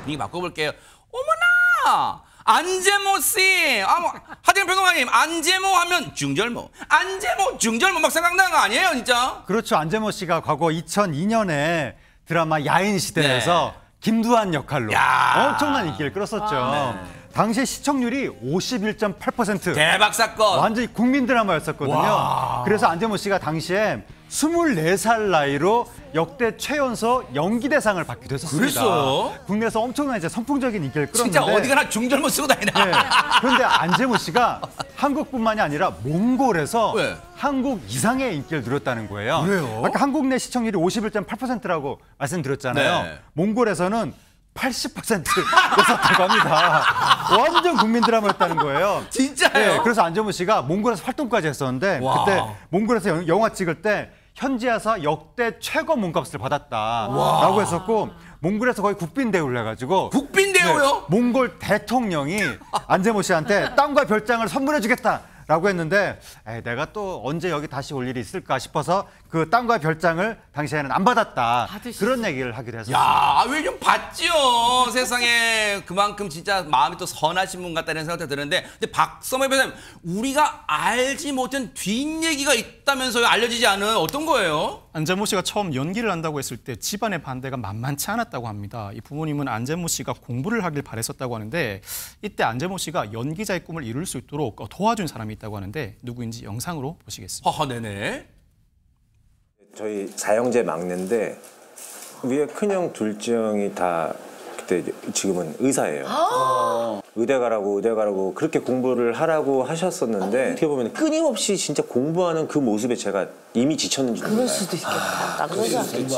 분위기 바꿔볼게요. 어머나! 안재모 씨! 하대현 평론가님, 안재모 하면 중절모. 안재모, 중절모 막 생각나는 거 아니에요, 진짜? 그렇죠. 안재모 씨가 과거 2002년에 드라마 야인 시대에서 김두한 역할로 엄청난 인기를 끌었었죠. 당시 시청률이 51.8%. 대박 사건. 완전히 국민 드라마였었거든요. 와. 그래서 안재모 씨가 당시에 24살 나이로 역대 최연소 연기대상을 받기도 했었습니다. 그랬어요? 국내에서 엄청난 이제 선풍적인 인기를 끌었는데 진짜 어디 가나 중절모 쓰고 다니나. 네. 그런데 안재모 씨가 한국뿐만이 아니라 몽골에서 왜? 한국 이상의 인기를 누렸다는 거예요. 그래요? 아까 한국 내 시청률이 51.8%라고 말씀드렸잖아요. 네. 몽골에서는 80%였었다고 합니다. 완전 국민 드라마였다는 거예요. 진짜요? 네, 그래서 안재모 씨가 몽골에서 활동까지 했었는데 와. 그때 몽골에서 영화 찍을 때 현지에서 역대 최고 몸값을 받았다라고 했었고 몽골에서 거의 국빈 대우를 해가지고 국빈 대우요? 몽골 대통령이 안재모 씨한테 땅과 별장을 선물해주겠다라고 했는데 내가 또 언제 여기 다시 올 일이 있을까 싶어서 그 땅과 별장을 당시에는 안 받았다. 그런 얘기를 하기도 했었어요. 야, 왜 좀 받지요? 세상에 그만큼 진짜 마음이 또 선하신 분 같다는 생각도 드는데, 근데 박서모 변호사님, 우리가 알지 못한 뒷얘기가 있다면서요? 알려지지 않은 어떤 거예요? 안재모 씨가 처음 연기를 한다고 했을 때 집안의 반대가 만만치 않았다고 합니다. 이 부모님은 안재모 씨가 공부를 하길 바랬었다고 하는데 이때 안재모 씨가 연기자의 꿈을 이룰 수 있도록 도와준 사람이 있다고 하는데 누구인지 영상으로 보시겠습니다. 하하, 네네. 저희 사형제 막내인데 위에 큰형 둘째형이 다 그때 지금은 의사예요. 의대 가라고 그렇게 공부를 하라고 하셨었는데 어떻게 보면 끊임없이 진짜 공부하는 그 모습에 제가 이미 지쳤는지 몰라요. 그럴 수도 있겠다. 나 그러지 않겠다.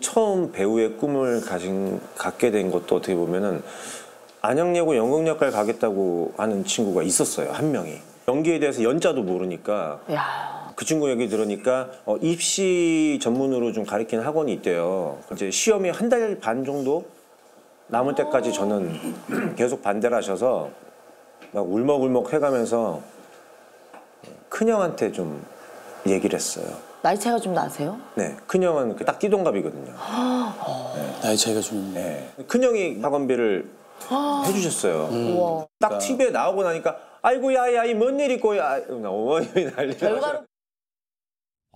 처음 배우의 꿈을 갖게 된 것도 어떻게 보면은 안양예고 연극역을 가겠다고 하는 친구가 있었어요. 한 명이. 연기에 대해서 연자도 모르니까 야. 그 친구 얘기 들으니까 입시 전문으로 좀 가르치는 학원이 있대요. 이제 시험이 한 달 반 정도 남을 때까지 저는 계속 반대를 하셔서 막 울먹울먹 해가면서 큰형한테 좀 얘기를 했어요. 나이 차이가 좀 나세요? 네, 큰형은 딱 띠동갑이거든요. 네. 나이 차이가 좀 있네. 네. 큰형이 학원비를 해주셨어요. 우와. 딱 TV에 나오고 나니까 아이고 야야 이 뭔 일 있고 야 어머님이 난리가.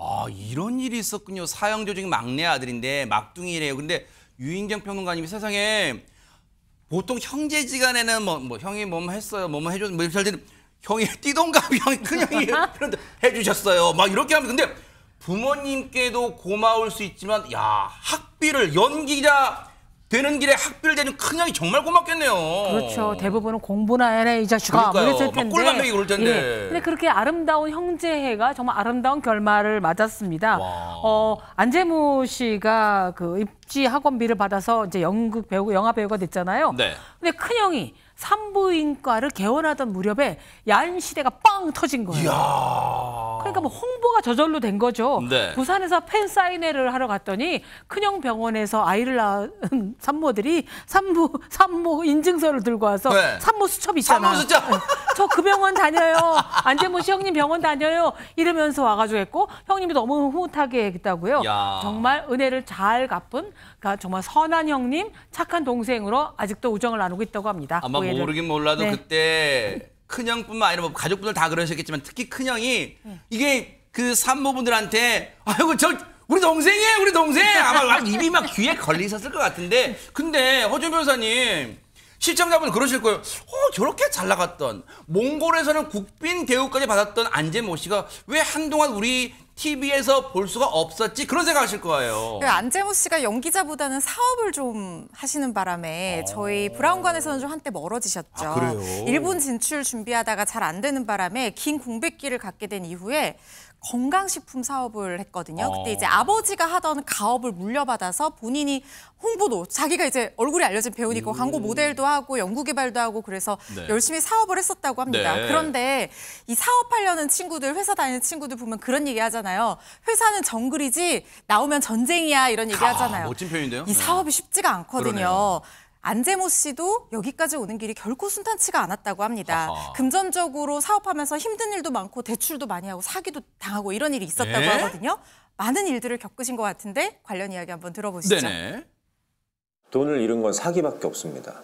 아, 이런 일이 있었군요. 사형 조직 막내 아들인데 막둥이래요. 근데 유인경 평론가님이 세상에 보통 형제지간에는 뭐 형이 뭐뭐 했어요, 뭐뭐 해줬, 뭐 이럴 때는 형이 띠동갑이 형이 큰형이 해주셨어요. 막 이렇게 하면 근데 부모님께도 고마울 수 있지만 야 학비를 연기자 되는 길에 학비를 대는 큰형이 정말 고맙겠네요. 그렇죠. 대부분은 공부나 해라 이 자식아 뭐 이랬을 텐데. 꿀만 먹이 그럴 텐데. 예. 근데 그렇게 아름다운 형제해가 정말 아름다운 결말을 맞았습니다. 안재모 씨가 그 입시 학원비를 받아서 이제 연극 배우, 영화 배우가 됐잖아요. 네. 근데 큰형이 산부인과를 개원하던 무렵에 야인 시대가 빵 터진 거예요. 이야. 그러니까 뭐 홍보가 저절로 된 거죠. 네. 부산에서 팬 사인회를 하러 갔더니 큰형 병원에서 아이를 낳은 산모들이 산모 인증서를 들고 와서 네. 산모 수첩 있잖아. 산모 수첩. 저 그 병원 다녀요. 안재모 씨 형님 병원 다녀요. 이러면서 와가지고 했고 형님이 너무 흐뭇하게 했다고요. 야. 정말 은혜를 잘 갚은 그러니까 정말 선한 형님, 착한 동생으로 아직도 우정을 나누고 있다고 합니다. 아마 오해를. 모르긴 몰라도 네. 그때 큰형뿐만 아니라 뭐 가족분들 다 그러셨겠지만 특히 큰형이 이게 그 산모분들한테 아이고 저 우리 동생이에요 우리 동생 아마 막 입이 막 귀에 걸리셨을 것 같은데 근데 허준 변호사님 시청자분 그러실 거예요. 저렇게 잘 나갔던 몽골에서는 국빈 대우까지 받았던 안재모 씨가 왜 한동안 우리 TV에서 볼 수가 없었지? 그런 생각하실 거예요. 안재모 씨가 연기자보다는 사업을 좀 하시는 바람에 저희 브라운관에서는 좀 한때 멀어지셨죠. 아, 그래요? 일본 진출 준비하다가 잘 안 되는 바람에 긴 공백기를 갖게 된 이후에 건강식품 사업을 했거든요. 그때 이제 아버지가 하던 가업을 물려받아서 본인이 홍보도 자기가 이제 얼굴이 알려진 배우니까 광고 모델도 하고 연구 개발도 하고 그래서 네. 열심히 사업을 했었다고 합니다. 네. 그런데 이 사업하려는 친구들, 회사 다니는 친구들 보면 그런 얘기 하잖아요. 회사는 정글이지 나오면 전쟁이야 이런 얘기 하잖아요. 멋진 표현인데요. 이 사업이 쉽지가 않거든요. 그러네요. 안재모 씨도 여기까지 오는 길이 결코 순탄치가 않았다고 합니다. 아하. 금전적으로 사업하면서 힘든 일도 많고 대출도 많이 하고 사기도 당하고 이런 일이 있었다고 네? 하거든요. 많은 일들을 겪으신 것 같은데 관련 이야기 한번 들어보시죠. 네네. 돈을 잃은 건 사기밖에 없습니다.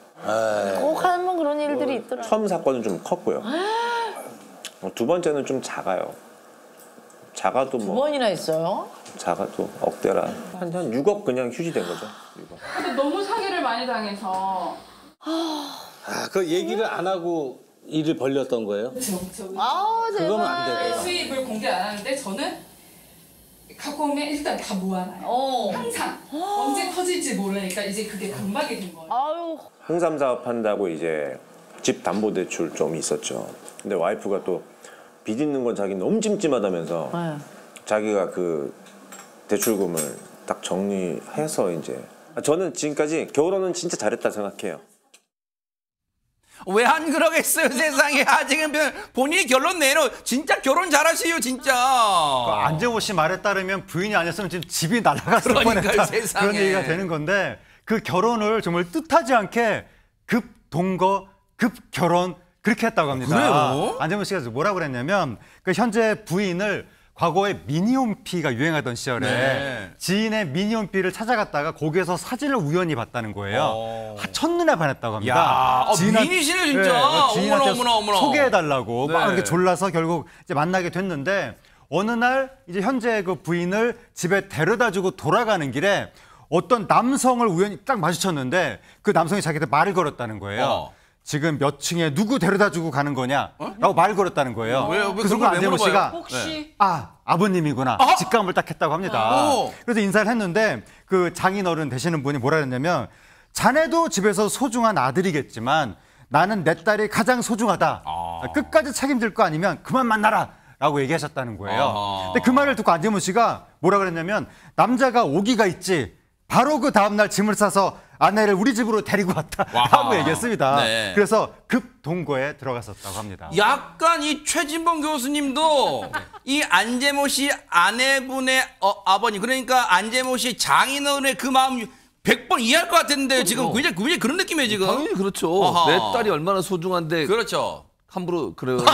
꼭 하는 그런 일들이 있더라고요. 처음 사건은 좀 컸고요. 두 번째는 좀 작아요. 작아도 두 뭐 번이나 있어요? 작아도 억대라 한 6억 그냥 휴지된 거죠. 6억. 근데 너무 사기를 많이 당해서 그 얘기를 안 하고 일을 벌렸던 거예요? 아, 그거는 안 돼요. 수입을 공개 안 하는데 저는 갖고 오면 일단 다 모아놔요. 항상 언제 터질지 모르니까 이제 그게 강박이 된 거예요. 아유. 홍삼 사업 한다고 이제 집 담보 대출 좀 있었죠. 근데 와이프가 또 빚 있는 건 자기 너무 찜찜하다면서 네. 자기가 그 대출금을 딱 정리해서 이제 저는 지금까지 결혼은 진짜 잘했다 생각해요. 왜 안 그러겠어요 세상에. 아직은 본인이 결론 내놓. 진짜 결혼 잘하시요 진짜. 안재모 씨 말에 따르면 부인이 아니었으면 지금 집이 날아갔을 그러니까요, 뻔했다. 세상에. 그런 얘기가 되는 건데 그 결혼을 정말 뜻하지 않게 급 동거, 급 결혼 그렇게 했다고 합니다. 그래요? 안재모 씨가 뭐라고 그랬냐면 그 현재 부인을 과거에 미니홈피가 유행하던 시절에 네. 지인의 미니홈피를 찾아갔다가 거기에서 사진을 우연히 봤다는 거예요. 첫눈에 반했다고 합니다. 야, 미니시네 진짜. 지인한테 어머나. 소개해달라고 막 네. 이렇게 졸라서 결국 이제 만나게 됐는데 어느 날 이제 현재 그 부인을 집에 데려다주고 돌아가는 길에 어떤 남성을 우연히 딱 마주쳤는데 그 남성이 자기한테 말을 걸었다는 거예요. 지금 몇 층에 누구 데려다주고 가는 거냐? 라고 말을 걸었다는 거예요. 왜 그 순간 왜 안재모 물어봐요? 씨가 혹시 아버님이구나. 직감을 딱 했다고 합니다. 그래서 인사를 했는데 그 장인어른 되시는 분이 뭐라 그랬냐면 자네도 집에서 소중한 아들이겠지만 나는 내 딸이 가장 소중하다. 끝까지 책임질 거 아니면 그만 만나라. 라고 얘기하셨다는 거예요. 근데 그 말을 듣고 안재모 씨가 뭐라 그랬냐면 남자가 오기가 있지. 바로 그 다음날 짐을 싸서 아내를 우리 집으로 데리고 왔다라고 얘기했습니다. 네. 그래서 급 동거에 들어갔었다고 합니다. 약간 이 최진범 교수님도 이 안재모 씨 아내분의 아버님 그러니까 안재모 씨 장인어른의 그 마음 100번 이해할 것 같은데 지금 굉장히 그런 느낌이에요 지금. 당연히 그렇죠. 아하. 내 딸이 얼마나 소중한데 그렇죠. 함부로 그러냐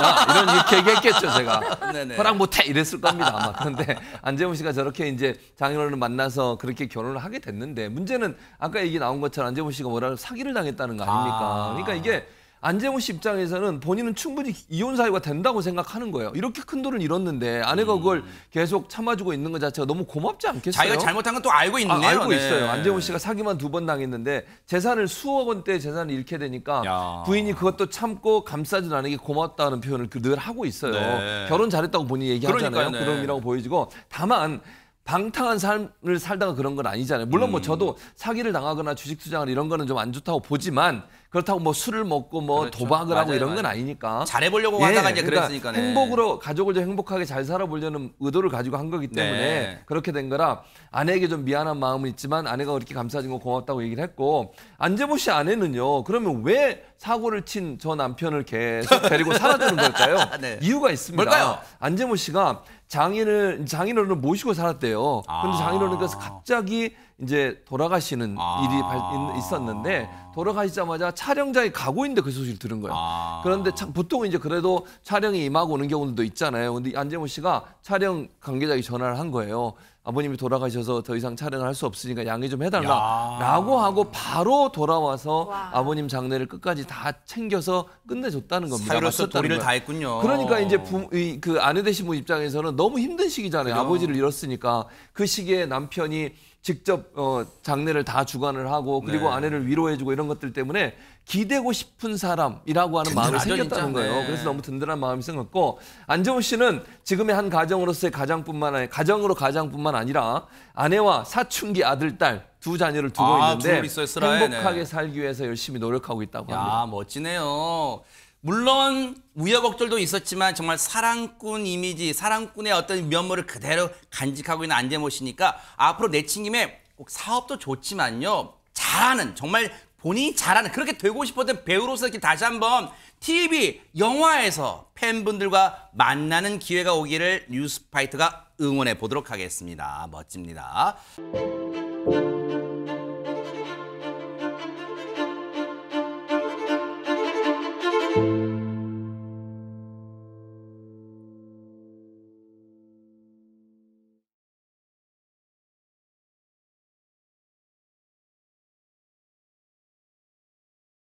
이렇게 얘기했겠죠 제가. 네네. 허락 못해 이랬을 겁니다 아마. 그런데 안재모 씨가 저렇게 이제 장인어른을 만나서 그렇게 결혼을 하게 됐는데 문제는 아까 얘기 나온 것처럼 안재모 씨가 뭐라 사기를 당했다는 거 아닙니까? 그러니까 이게 안재모 씨 입장에서는 본인은 충분히 이혼 사유가 된다고 생각하는 거예요. 이렇게 큰 돈을 잃었는데 아내가 그걸 계속 참아주고 있는 것 자체가 너무 고맙지 않겠어요? 자기가 잘못한 건 또 알고 있네요. 알고 네. 있어요. 안재모 씨가 사기만 2번 당했는데 재산을 수억 원대 재산을 잃게 되니까 부인이 그것도 참고 감싸준 아내에게 고맙다는 표현을 늘 하고 있어요. 네. 결혼 잘했다고 본인이 얘기하잖아요. 그러니까요, 네. 그럼이라고 보여지고 다만 방탕한 삶을 살다가 그런 건 아니잖아요. 물론 뭐 저도 사기를 당하거나 주식 투자를 이런 거는 좀 안 좋다고 보지만 그렇다고 뭐 술을 먹고 뭐 그렇죠. 도박을 하고 맞아요, 이런 건 맞아요. 아니니까. 잘해보려고 하다가 이제 그러니까 그랬으니까. 네. 행복으로 가족을 좀 행복하게 잘 살아보려는 의도를 가지고 한 거기 때문에 네. 그렇게 된 거라 아내에게 좀 미안한 마음은 있지만 아내가 그렇게 감싸준 거 고맙다고 얘기를 했고 안재모 씨 아내는요. 그러면 왜 사고를 친 저 남편을 계속 데리고 살아주는 걸까요? 네. 이유가 있습니다. 뭘까요? 안재모 씨가 장인어른을 모시고 살았대요. 근데 장인어른께서 갑자기 이제 돌아가시는 일이 있었는데 돌아가시자마자 촬영장에 가고 있는데 그 소식을 들은 거예요. 그런데 보통 이제 그래도 촬영이 임하고 오는 경우도 있잖아요. 근데 안재모 씨가 촬영 관계자에게 전화를 한 거예요. 아버님이 돌아가셔서 더 이상 촬영을 할 수 없으니까 양해 좀 해달라라고 하고 바로 돌아와서 아버님 장례를 끝까지 다 챙겨서 끝내줬다는 겁니다. 사유로서 맞췄다는 도리를 거예요. 다 했군요. 그러니까 이제 그 아내 되신 분 입장에서는 너무 힘든 시기잖아요. 아버지를 잃었으니까 그 시기에 남편이 직접 장례를 다 주관을 하고 그리고 네. 아내를 위로해주고 이런 것들 때문에 기대고 싶은 사람이라고 하는 마음이 든든하죠, 생겼다는 진짜. 거예요. 네. 그래서 너무 든든한 마음이 생겼고 안재모 씨는 지금의 한 가정으로서의 가장뿐만 아니라 아내와 사춘기 아들, 딸 두 자녀를 두고 있는데 둘 있어요, 슬라에. 행복하게 네. 살기 위해서 열심히 노력하고 있다고 합니다. 야, 멋지네요. 물론 우여곡절도 있었지만 정말 사랑꾼 이미지, 사랑꾼의 어떤 면모를 그대로 간직하고 있는 안재모 씨니까 앞으로 내친 김에 꼭 사업도 좋지만요. 잘하는, 정말 본인이 잘하는, 그렇게 되고 싶었던 배우로서 이렇게 다시 한번 TV, 영화에서 팬분들과 만나는 기회가 오기를 뉴스파이터가 응원해 보도록 하겠습니다. 멋집니다.